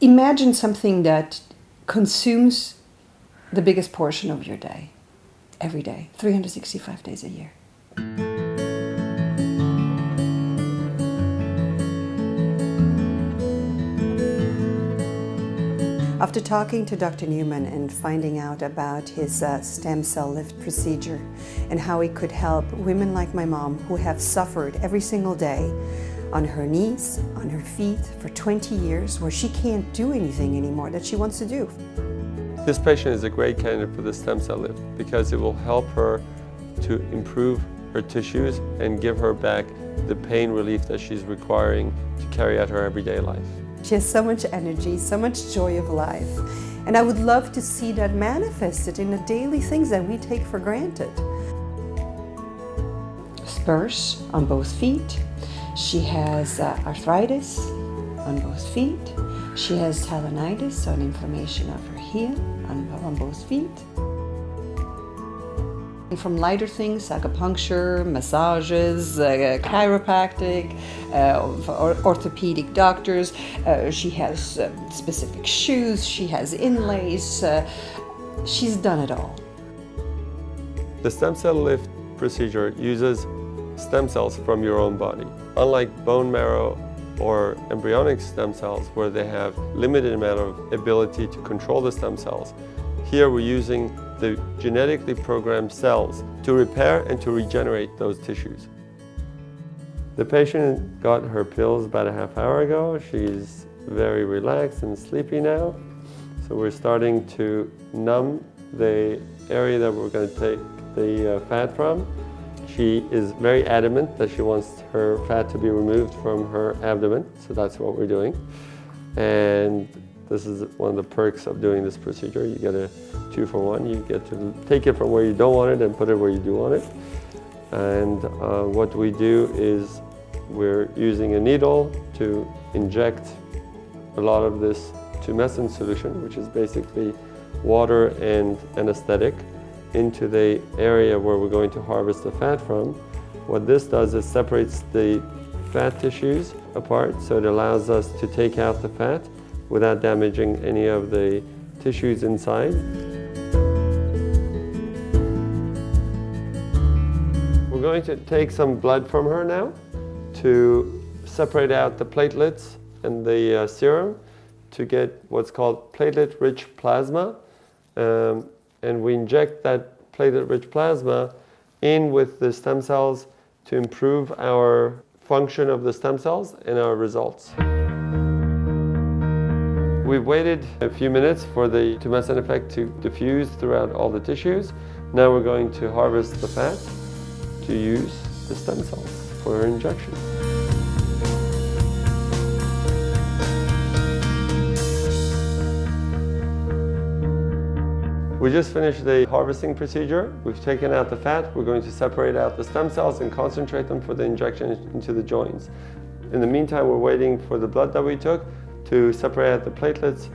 Imagine something that consumes the biggest portion of your day, every day, 365 days a year. After talking to Dr. Newman and finding out about his stem cell lift procedure and how it could help women like my mom who have suffered every single day on her knees, on her feet for 20 years where she can't do anything anymore that she wants to do. This patient is a great candidate for the stem cell lift because it will help her to improve her tissues and give her back the pain relief that she's requiring to carry out her everyday life. She has so much energy, so much joy of life. And I would love to see that manifested in the daily things that we take for granted. Spurs on both feet. She has arthritis on both feet. She has tendonitis, so an inflammation of her heel on both feet. And from lighter things, acupuncture, massages, chiropractic, orthopedic doctors. She has specific shoes, she has inlays. She's done it all. The stem cell lift procedure uses stem cells from your own body. Unlike bone marrow or embryonic stem cells where they have limited amount of ability to control the stem cells, here we're using the genetically programmed cells to repair and to regenerate those tissues. The patient got her pills about a half hour ago. She's very relaxed and sleepy now. So we're starting to numb the area that we're going to take the fat from. She is very adamant that she wants her fat to be removed from her abdomen, so that's what we're doing. And this is one of the perks of doing this procedure. You get a 2-for-1. You get to take it from where you don't want it and put it where you do want it. And what we do is we're using a needle to inject a lot of this tumescent solution, which is basically water and anesthetic, into the area where we're going to harvest the fat from. What this does is separates the fat tissues apart, so it allows us to take out the fat without damaging any of the tissues inside. We're going to take some blood from her now to separate out the platelets and the serum to get what's called platelet-rich plasma. And we inject that platelet-rich plasma in with the stem cells to improve our function of the stem cells and our results. We've waited a few minutes for the tumescent effect to diffuse throughout all the tissues. Now we're going to harvest the fat to use the stem cells for our injection. We just finished the harvesting procedure. We've taken out the fat. We're going to separate out the stem cells and concentrate them for the injection into the joints. In the meantime, we're waiting for the blood that we took to separate out the platelets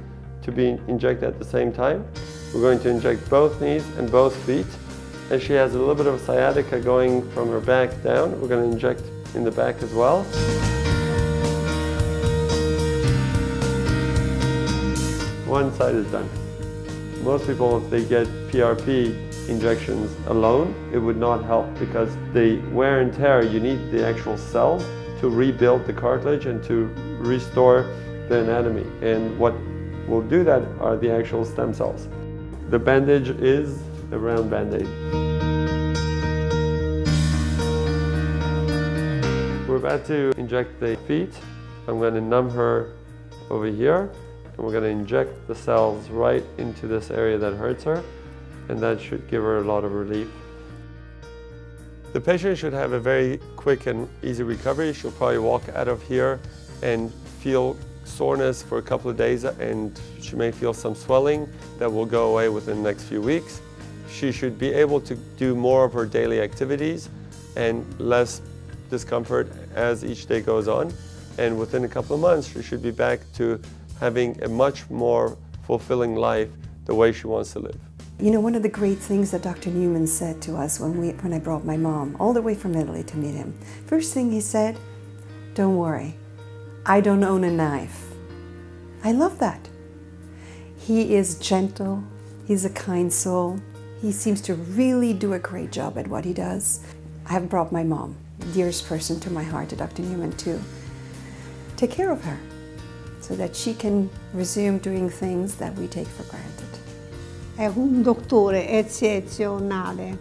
to be injected at the same time. We're going to inject both knees and both feet. And she has a little bit of sciatica going from her back down. We're going to inject in the back as well. One side is done. Most people, if they get PRP injections alone, it would not help because the wear and tear, you need the actual cells to rebuild the cartilage and to restore the anatomy. And what will do that are the actual stem cells. The bandage is a round band-aid. We're about to inject the feet. I'm going to numb her over here, and we're going to inject the cells right into this area that hurts her, and that should give her a lot of relief. The patient should have a very quick and easy recovery. She'll probably walk out of here and feel soreness for a couple of days, and she may feel some swelling that will go away within the next few weeks. She should be able to do more of her daily activities and less discomfort as each day goes on. And within a couple of months, she should be back to having a much more fulfilling life the way she wants to live. You know, one of the great things that Dr. Newman said to us when I brought my mom all the way from Italy to meet him, first thing he said, "Don't worry, I don't own a knife. I love that. He is gentle, he's a kind soul. He seems to really do a great job at what he does. I have brought my mom, the dearest person to my heart, to Dr. Newman, to take care of her so that she can resume doing things that we take for granted. È un dottore eccezionale.